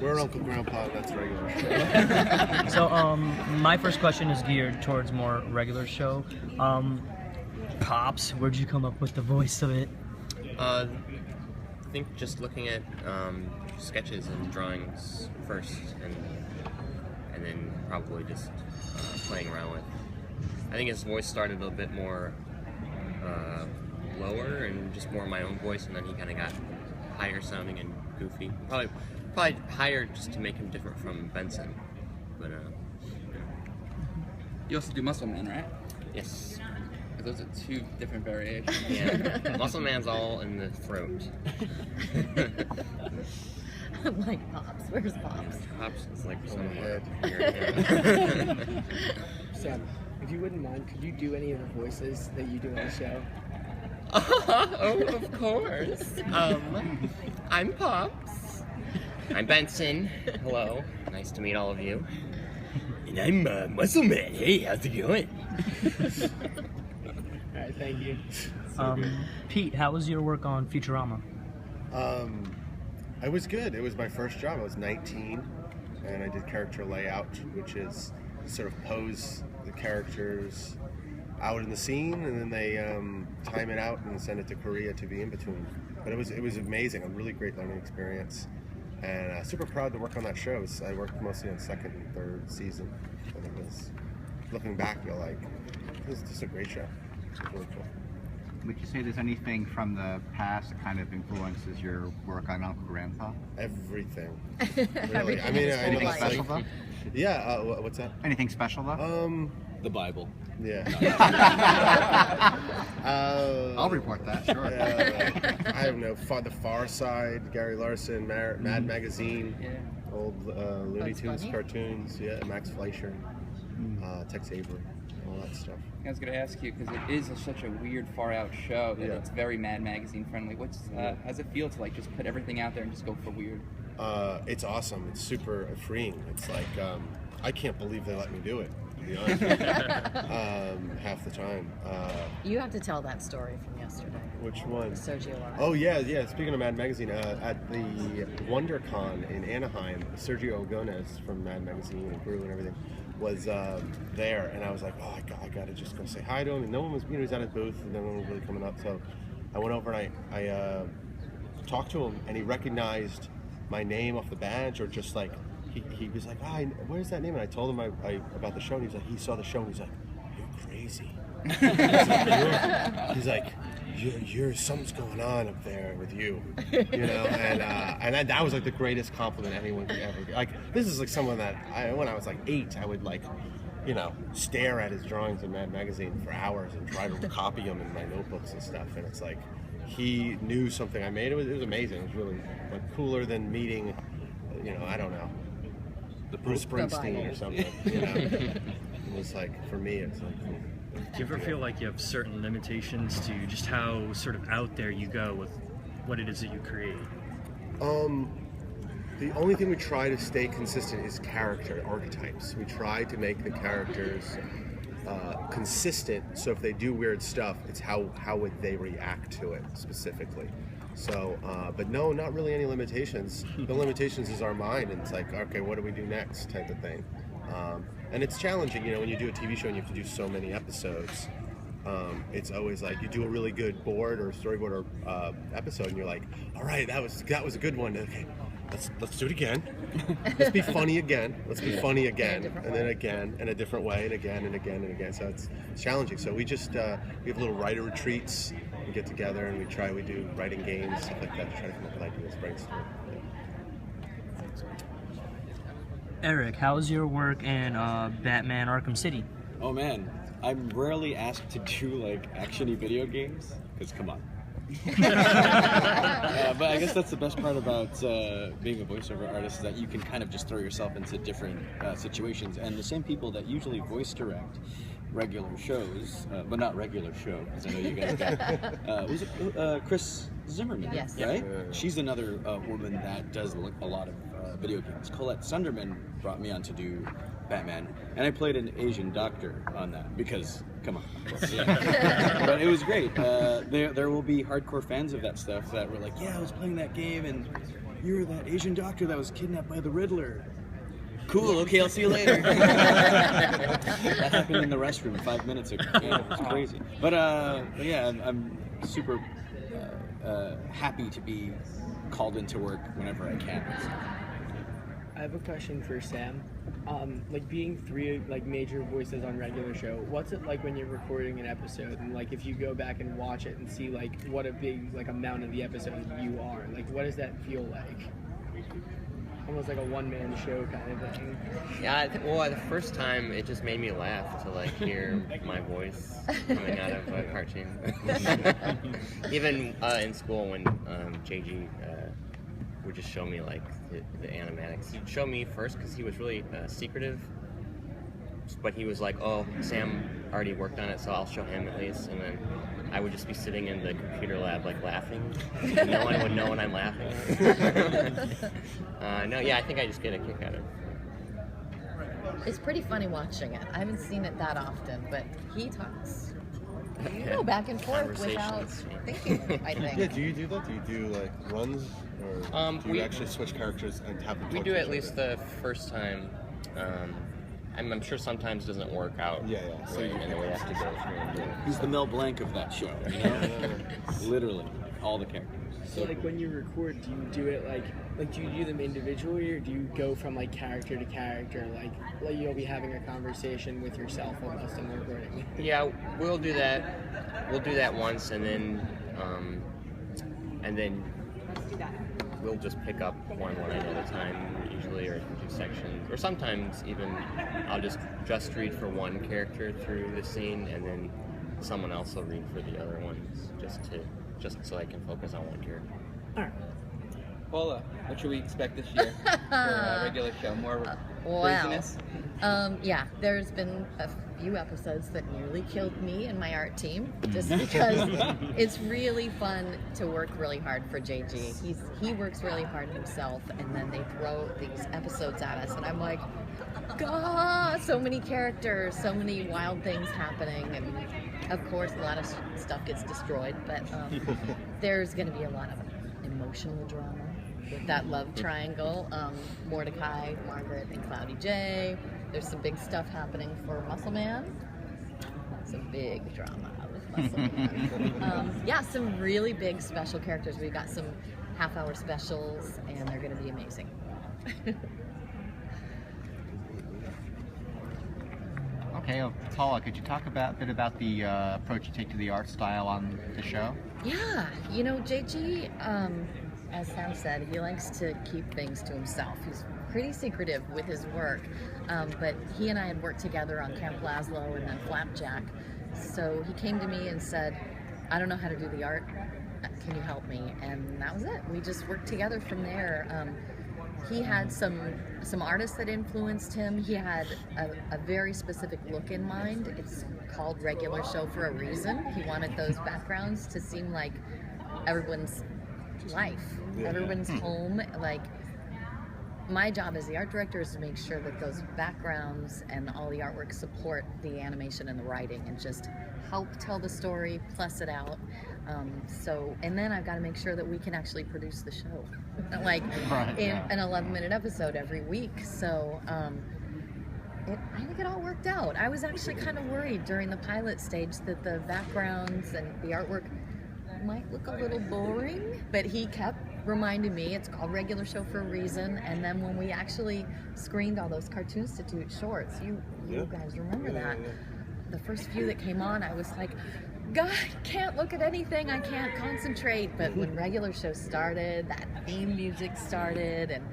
We're Uncle Grandpa, that's regular show. So, my first question is geared towards more regular show. Pops, where'd you come up with the voice of it? I think just looking at sketches and drawings first, and then probably just playing around with. I think his voice started a bit more lower and just more my own voice, and then he kind of got higher sounding and goofy. Probably higher just to make him different from Benson. But you also do Muscle Man, right? yes. Those are two different variations. Yeah, Muscle Man's all in the throat. I'm like, Pops, where's Pops? Pops is like somewhere. Sam, if you wouldn't mind, could you do any of the voices that you do on the show? Oh, of course. I'm Pops. I'm Benson. Hello. Nice to meet all of you. And I'm Muscle Man. Hey, how's it going? All right, thank you. Pete, how was your work on Futurama? It was good. It was my first job. I was 19, and I did character layout, which is sort of pose the characters out in the scene, and then they time it out and send it to Korea to be in between. But it was amazing. A really great learning experience, and super proud to work on that show. I worked mostly on second and third season, and it was, looking back, you're like, it was just a great show. It was really cool. Would you say there's anything from the past that kind of influences your work on Uncle Grandpa? Everything. Everything Really. I mean, is anything full special like, though? yeah. What's that? Anything special though? The Bible. Yeah. I'll report that. Sure. I don't know. The Far Side, Gary Larson, Mad Magazine, old Looney Bugs Tunes Bunny? cartoons. Yeah, Max Fleischer, Tex Avery, all that stuff. I was going to ask you, because it is such a weird, far-out show that Yeah. it's very Mad Magazine friendly. How does it feel to like just put everything out there and just go for weird? It's awesome. It's super freeing. It's like I can't believe they let me do it. To be honest, with you. Half the time. You have to tell that story from yesterday. Which one? Sergio Lara. Oh yeah. Speaking of Mad Magazine, at the WonderCon in Anaheim, Sergio Ogones from Mad Magazine and Brew and everything was there, and I was like, oh, I gotta just go say hi to him. And no one was, he was at his booth, and no one was really coming up. So I went over and I talked to him, and he recognized my name off the badge, or just like he was like, where's that name? And I told him about the show, and he saw the show, and he's like, you're crazy. He's like, you're something's going on up there with you, you know, and that was like the greatest compliment anyone could ever get. Like, this is like someone that when I was like 8, I would like, you know, stare at his drawings in Mad Magazine for hours and try to copy them in my notebooks and stuff. And it's like he knew something I made. It was amazing. It was really like cooler than meeting, you know, I don't know, the Bruce Springsteen or something. You know, it was like, for me, it's like. Do you ever feel like you have certain limitations to just how sort of out there you go with what it is that you create? The only thing we try to stay consistent is character archetypes. We try to make the characters consistent, so if they do weird stuff, it's how would they react to it specifically. So, but no, not really any limitations. The limitations is our mind, and it's like, okay, what do we do next type of thing. And it's challenging, you know, when you do a TV show and you have to do so many episodes. It's always like you do a really good board or storyboard or episode, and you're like, all right, that was a good one. Okay, let's do it again. Let's be funny again. Let's be funny again, and then again, in a different way, and again and again and again. So it's challenging. So we just we have little writer retreats. We get together and we do writing games, stuff like that, to try to come up with ideas, brainstorm. Eric, how's your work in Batman Arkham City? Oh man, I'm rarely asked to do like action-y video games, because come on. But I guess that's the best part about being a voiceover artist, is that you can kind of just throw yourself into different situations, and the same people that usually voice direct regular shows, but not regular show, because I know you guys got, was it Chris Zimmerman, Yes. right? She's another woman that does a lot of video games. Colette Sunderman brought me on to do Batman, and I played an Asian doctor on that, because, come on. Yeah. But it was great. There will be hardcore fans of that stuff that were like, yeah, I was playing that game, and you're that Asian doctor that was kidnapped by the Riddler. Cool, okay, I'll see you later. That happened in the restroom 5 minutes ago. Yeah, it was crazy. But yeah, I'm super happy to be called into work whenever I can. I have a question for Sam. Like being three like major voices on regular show, what's it like when you're recording an episode and like if you go back and watch it and see like what a big like amount of the episode you are, like what does that feel like? Almost like a one-man show kind of thing. Yeah, well, the first time it just made me laugh to like hear my voice coming out of a cartoon. Even in school when JG would just show me like the animatics. He'd show me first because he was really secretive, but he was like, "Oh, Sam already worked on it, so I'll show him at least." And then I would just be sitting in the computer lab like laughing. No one would know when I'm laughing. No, yeah, I think I just get a kick out of it. It's pretty funny watching it. I haven't seen it that often, but he talks, you know, back and forth without Conversations. thinking, I think. Yeah, do you do that? Do you do like runs, or do you we- actually switch characters and have them We talk do to it each at least other? the first time. I'm sure sometimes it doesn't work out. Yeah, yeah. So you and then we have to go through and do it. He's the Mel Blanc of that show, you know? Literally, all the characters. So like when you record, do you do it like do you do them individually or do you go from like character to character? Like you'll be having a conversation with yourself almost in the recording. Yeah, we'll do that. We'll do that once, and then we'll just pick up one line at a time, usually, or do sections, or sometimes even I'll just read for one character through the scene, and then someone else will read for the other ones, just so I can focus on one character. All right. Paula, what should we expect this year for a regular show? More craziness? Yeah, there's been a few episodes that nearly killed me and my art team just because it's really fun to work really hard for JG. He works really hard himself, and then they throw these episodes at us, and I'm like, God, so many characters, so many wild things happening, and of course a lot of stuff gets destroyed, but there's going to be a lot of emotional drama with that love triangle. Mordecai, Margaret, and Cloudy J. There's some big stuff happening for Muscle Man. Some big drama with Muscle Man. Yeah, some really big special characters. We've got some half-hour specials, and they're going to be amazing. Okay, Paula, could you talk a bit about the approach you take to the art style on the show? Yeah, you know, JG, as Sam said, he likes to keep things to himself. He's pretty secretive with his work, but he and I had worked together on Camp Laszlo and then Flapjack, so he came to me and said, I don't know how to do the art, can you help me? And that was it. We just worked together from there. He had some artists that influenced him. He had a very specific look in mind. It's called Regular Show for a reason. He wanted those backgrounds to seem like everyone's life, everyone's home. Like, my job as the art director is to make sure that those backgrounds and all the artwork support the animation and the writing and just help tell the story, plus it out. And then I've got to make sure that we can actually produce the show, like an 11-minute episode every week. So I think it all worked out. I was actually kind of worried during the pilot stage that the backgrounds and the artwork might look a little boring, but he kept reminding me it's called Regular Show for a reason. And then when we actually screened all those Cartoon Institute shorts, you guys remember that? The first few that came on, I was like, God, I can't look at anything, I can't concentrate. But when Regular Show started, that theme music started, and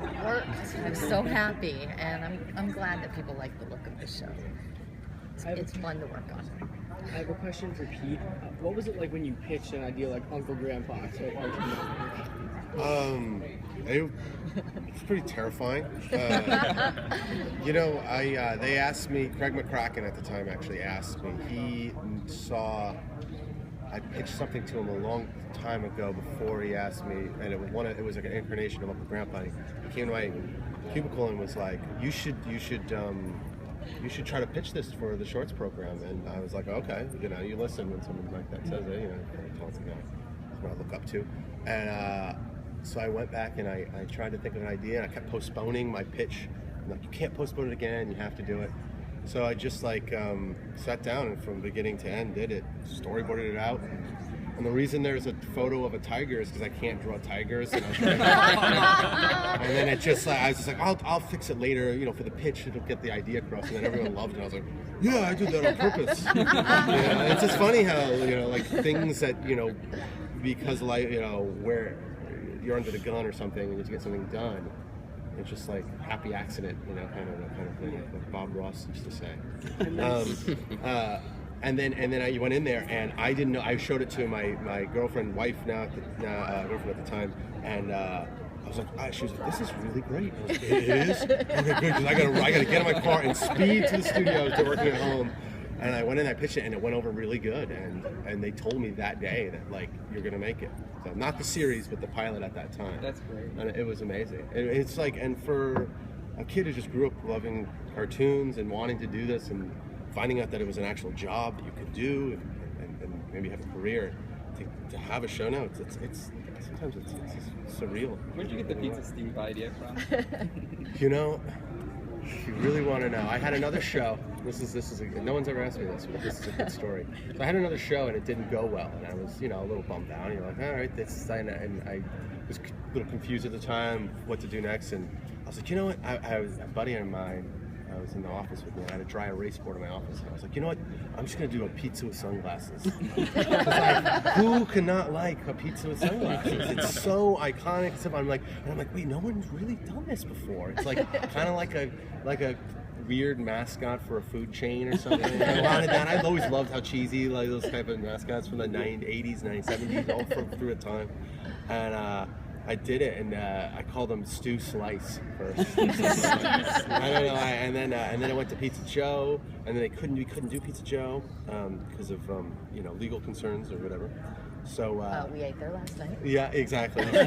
it all worked. I'm so happy, and I'm glad that people like the look of the show. It's fun to work on. I have a question for Pete. What was it like when you pitched an idea like Uncle Grandpa to Cartoon Network? It's pretty terrifying. You know, they asked me, Craig McCracken at the time actually asked me, he saw, I pitched something to him a long time ago before he asked me, and it was like an incarnation of Uncle Grandpa. He came to my cubicle and was like, you should try to pitch this for the shorts program. And I was like, okay, you know, you listen when someone like that says it, you know, it's a guy I look up to. And so I went back and I tried to think of an idea, and I kept postponing my pitch. I'm like, you can't postpone it again, you have to do it. So I just like sat down and from beginning to end did it, storyboarded it out. And the reason there's a photo of a tiger is because I can't draw tigers. And, and then it just like, I was just like, I'll fix it later, you know, for the pitch, it'll get the idea across. And then everyone loved it. I was like, yeah, I did that on purpose. You know, it's just funny how, you know, like things that, you know, because like, you know, where you're under the gun or something and you have to get something done, it's just like happy accident, you know, kind of thing, like Bob Ross used to say. And then I went in there and I didn't know. I showed it to my girlfriend, wife now, girlfriend at the time, and I was like, she was like, "This is really great." I was like, "It is? Okay, good." Because I gotta get in my car and speed to the studio to working at home. And I went in, I pitched it, and it went over really good. And they told me that day that like you're gonna make it. So not the series, but the pilot at that time. That's great. And it was amazing. It's like, and for a kid who just grew up loving cartoons and wanting to do this and finding out that it was an actual job that you could do and maybe have a career, to have a show now, it's sometimes it's surreal. Where'd you get the Pizza Steve idea from? You know, if you really want to know, I had another show. This is no one's ever asked me this, but this is a good story. So I had another show and it didn't go well, and I was, you know, a little bummed out. You're like, all right, and I was a little confused at the time what to do next, and I was like, you know what? I was a buddy of mine. I was in the office with me. I had a dry erase board in my office, and I was like, you know what? I'm just gonna do a pizza with sunglasses. Like, who cannot like a pizza with sunglasses? It's so iconic and stuff. I'm like, wait, no one's really done this before. It's like kind of like a weird mascot for a food chain or something. I wanted that. I've always loved how cheesy like those type of mascots from the 80s, 70s, all through a time. And I did it, and I called them Stew Slice first. I don't know, and then I went to Pizza Joe, and then we couldn't do Pizza Joe because of you know, legal concerns or whatever. So we ate there last night. Yeah, exactly. So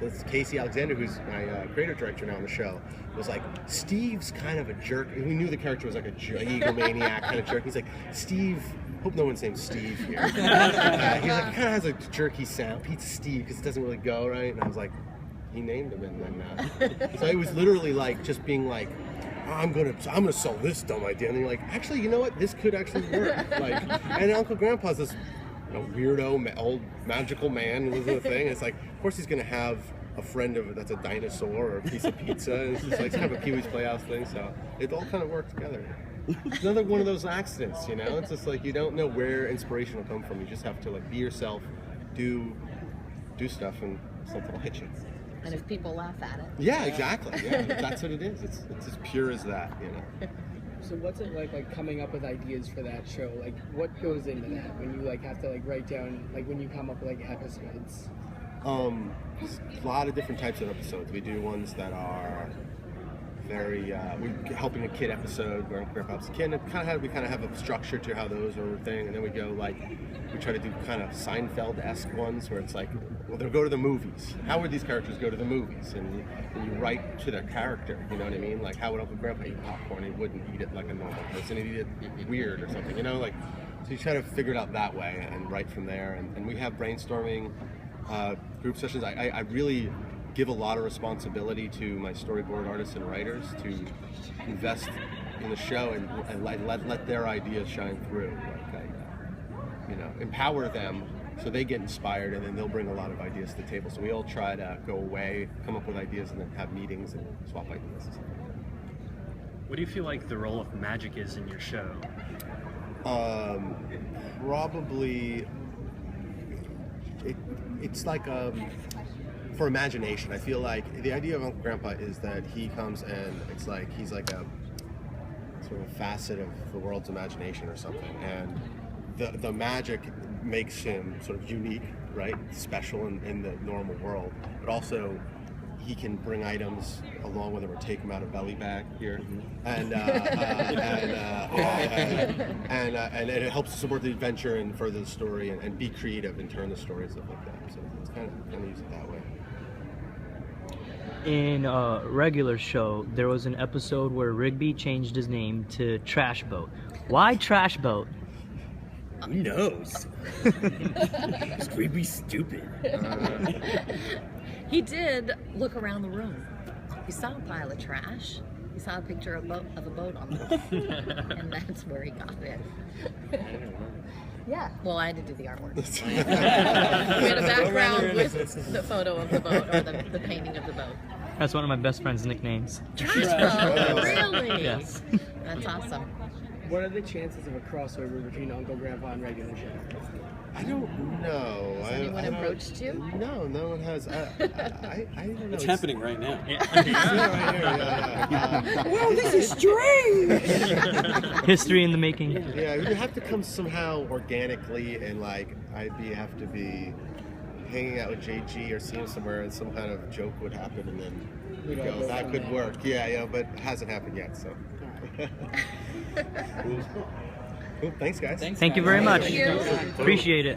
it's Casey Alexander, who's my creative director now on the show, was like, Steve's kind of a jerk. We knew the character was like a egomaniac kind of jerk. He's like, Steve. Hope no one's named Steve here. He's like, kind of has a jerky sound. Pizza Steve, because it doesn't really go right. And I was like, he named him, and then so it was literally like just being like, I'm gonna sell this dumb idea, and then you're like, actually, you know what? This could actually work. Like, and Uncle Grandpa's this, you know, weirdo old magical man was the thing. It's like, of course he's gonna have a friend of it that's a dinosaur or a piece of pizza. And it's just like kind of a Pee-wee's Playhouse thing. So it all kind of worked together. It's another one of those accidents, you know? It's just like you don't know where inspiration will come from. You just have to like be yourself, do stuff, and something will hit you. And if people laugh at it. Yeah, exactly. Yeah, that's what it is. It's as pure as that, you know? So what's it like coming up with ideas for that show? Like what goes into that when you like have to like write down, like when you come up with like episodes? A lot of different types of episodes. We do ones that are very we're helping a kid episode where Grandpa helps a kid, and we kind of have a structure to how those are a thing, and then we go like we try to do kind of Seinfeld-esque ones where it's like, well, they'll go to the movies. How would these characters go to the movies? And you write to their character, you know what I mean? Like, how would Uncle Grandpa eat popcorn? He wouldn't eat it like a normal person. He'd eat it weird or something, you know? Like, so you try to figure it out that way and write from there. And we have brainstorming group sessions. I really give a lot of responsibility to my storyboard artists and writers to invest in the show and let their ideas shine through. Like, you know, empower them so they get inspired, and then they'll bring a lot of ideas to the table. So we all try to go away, come up with ideas, and then have meetings and swap ideas. What do you feel like the role of magic is in your show? Probably it's like for imagination. I feel like the idea of Uncle Grandpa is that he comes and it's like he's like a sort of facet of the world's imagination or something, and the magic makes him sort of unique, right? Special in the normal world, but also he can bring items along with him or take them out of belly bag here, and it helps to support the adventure and further the story and be creative and turn the story and stuff like that. So it's kind of use it that way. In a regular show, there was an episode where Rigby changed his name to Trash Boat. Why Trash Boat? Who knows? It's creepy stupid. He did look around the room. He saw a pile of trash. He saw a picture of a boat on the wall. And that's where he got it. Yeah. Well, I had to do the artwork. We had a background with the photo of the boat, or the painting of the boat. That's one of my best friend's nicknames. Really? Yes. That's awesome. What are the chances of a crossover between Uncle Grandpa and regular show? I don't know. Has anyone approached you? No, no one has. I don't know. It's happening right now. Well, this is strange. History in the making. Yeah, it would have to come somehow organically, and like have to be hanging out with JG or seeing him somewhere, and some kind of joke would happen, and then we go, that could work. Yeah, but it hasn't happened yet. So. Cool. Thanks, guys. Thank you very much. Thank you. Appreciate it.